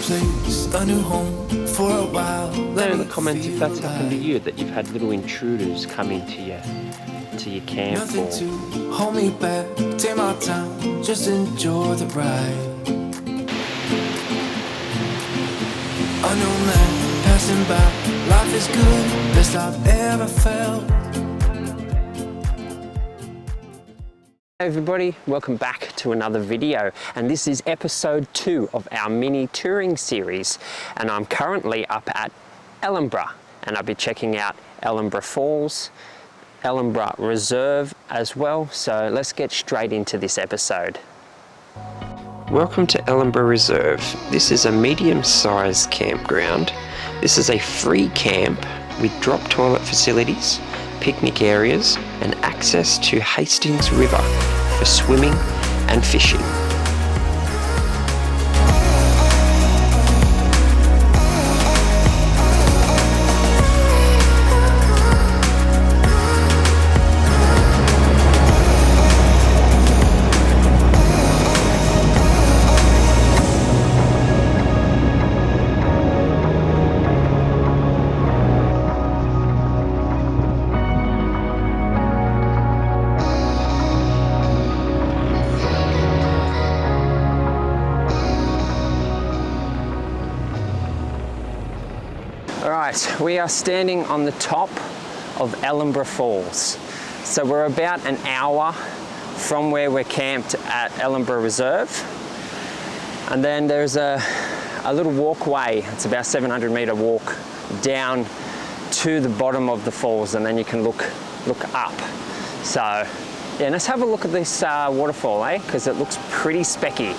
place, a new home for a while. Let in the comments if that's happened to you, that you've had little intruders come into your camp. Nothing Or to hold me back, take my time, just enjoy the ride. Unknown land passing by, life is good, best I've ever felt. Hey everybody, welcome back to another video, and this is episode 2 of our mini touring series, and I'm currently up at Ellenborough, and I'll be checking out Ellenborough Falls, Ellenborough Reserve as well, so let's get straight into this episode. Welcome to Ellenborough Reserve. This is a medium-sized campground. This is a free camp with drop toilet facilities, picnic areas and access to Hastings River for swimming and fishing. Alright, we are standing on the top of Ellenborough Falls. So we're about an hour from where we're camped at Ellenborough Reserve. And then there's a little walkway, it's about a 700-metre walk down to the bottom of the falls, and then you can look up. So yeah, let's have a look at this waterfall, because it looks pretty specky.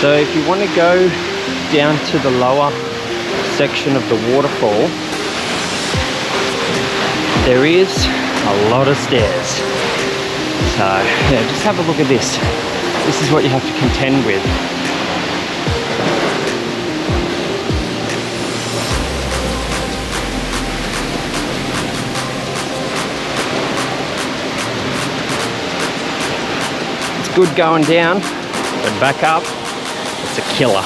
So if you want to go down to the lower section of the waterfall, there is a lot of stairs. So yeah, just have a look at this. This is what you have to contend with. It's good going down, but back up, it's a killer.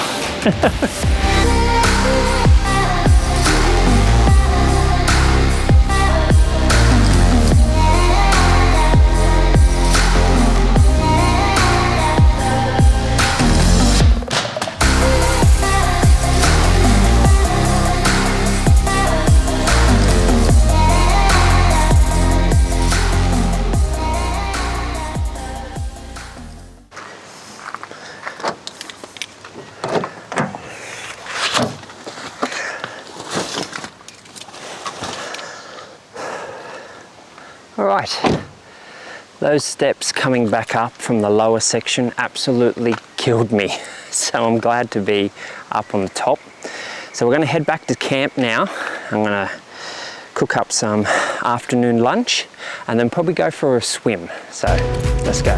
Alright, those steps coming back up from the lower section absolutely killed me, so I'm glad to be up on the top. So we're going to head back to camp now. I'm going to cook up some afternoon lunch and then probably go for a swim, so let's go.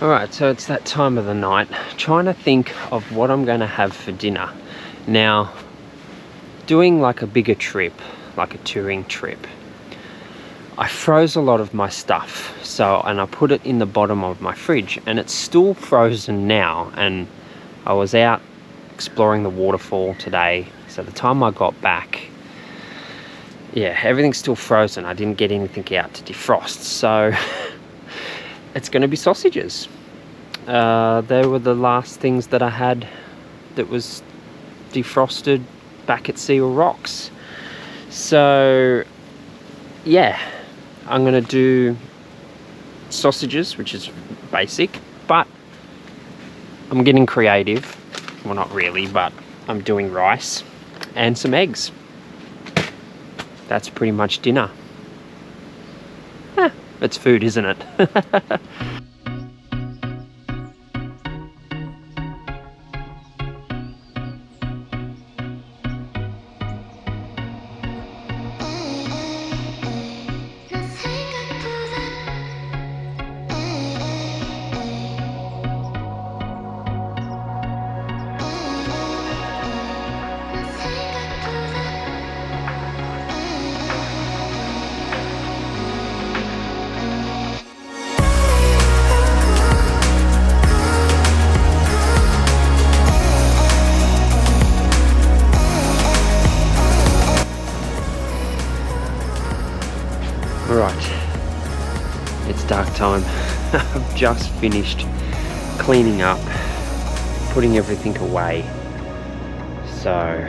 Alright, so it's that time of the night, trying to think of what I'm going to have for dinner. Now, doing like a bigger trip, like a touring trip, I froze a lot of my stuff, and I put it in the bottom of my fridge, and it's still frozen now, and I was out exploring the waterfall today, so the time I got back, yeah, everything's still frozen. I didn't get anything out to defrost, so it's going to be sausages. They were the last things that I had that was defrosted back at Seal Rocks. So yeah, I'm gonna do sausages, which is basic, but I'm getting creative. Well, not really, but I'm doing rice and some eggs. That's pretty much dinner. It's food, isn't it? Right, it's dark time. I've just finished cleaning up, putting everything away. So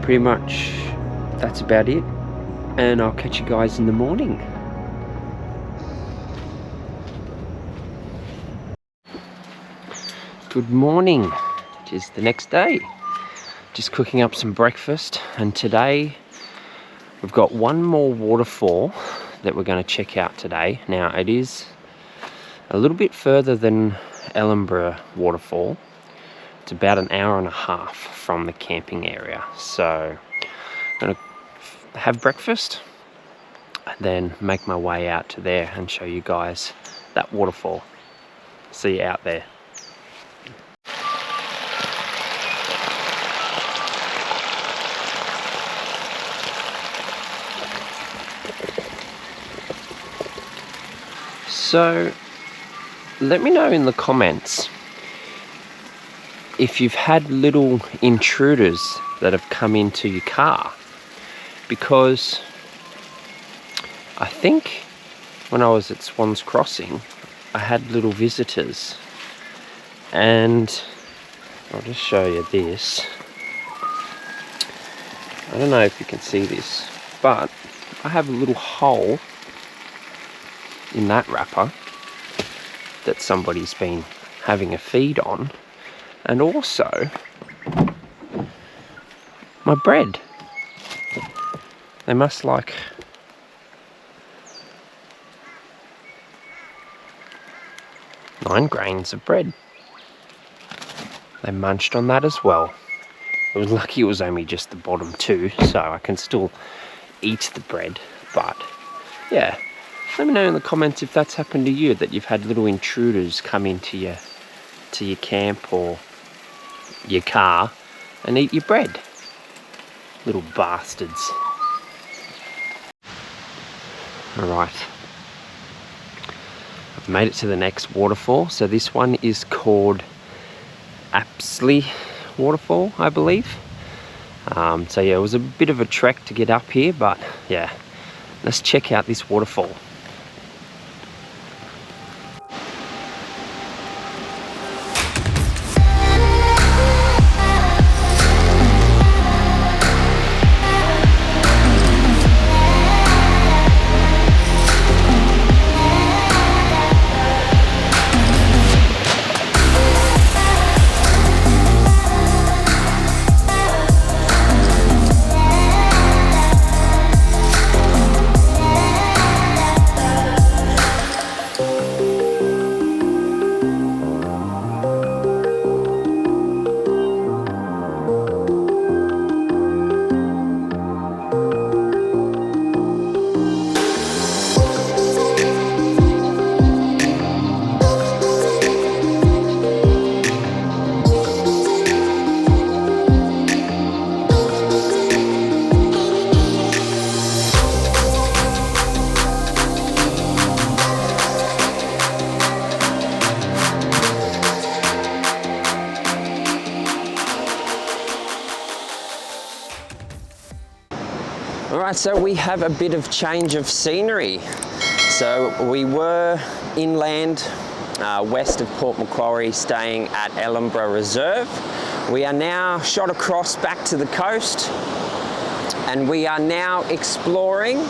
pretty much that's about it, and I'll catch you guys in the morning. Good morning. It is the next day. Just cooking up some breakfast, and today we've got one more waterfall that we're going to check out today. Now it is a little bit further than Ellenborough Waterfall. It's about an hour and a half from the camping area. So I'm going to have breakfast and then make my way out to there and show you guys that waterfall. See you out there. So let me know in the comments if you've had little intruders that have come into your car, because I think when I was at Swans Crossing I had little visitors, and I'll just show you this. I don't know if you can see this, but I have a little hole in that wrapper that somebody's been having a feed on, and also my bread. They must like 9 grains of bread. They munched on that as well. I was lucky it was only just the bottom 2, so I can still eat the bread. But yeah, let me know in the comments if that's happened to you, that you've had little intruders come into your camp or your car and eat your bread. Little bastards. Alright, I've made it to the next waterfall. So this one is called Apsley Waterfall, I believe. So yeah, it was a bit of a trek to get up here, but yeah, let's check out this waterfall. Alright, so we have a bit of change of scenery. So we were inland west of Port Macquarie, staying at Ellenborough Reserve. We are now shot across back to the coast, and we are now exploring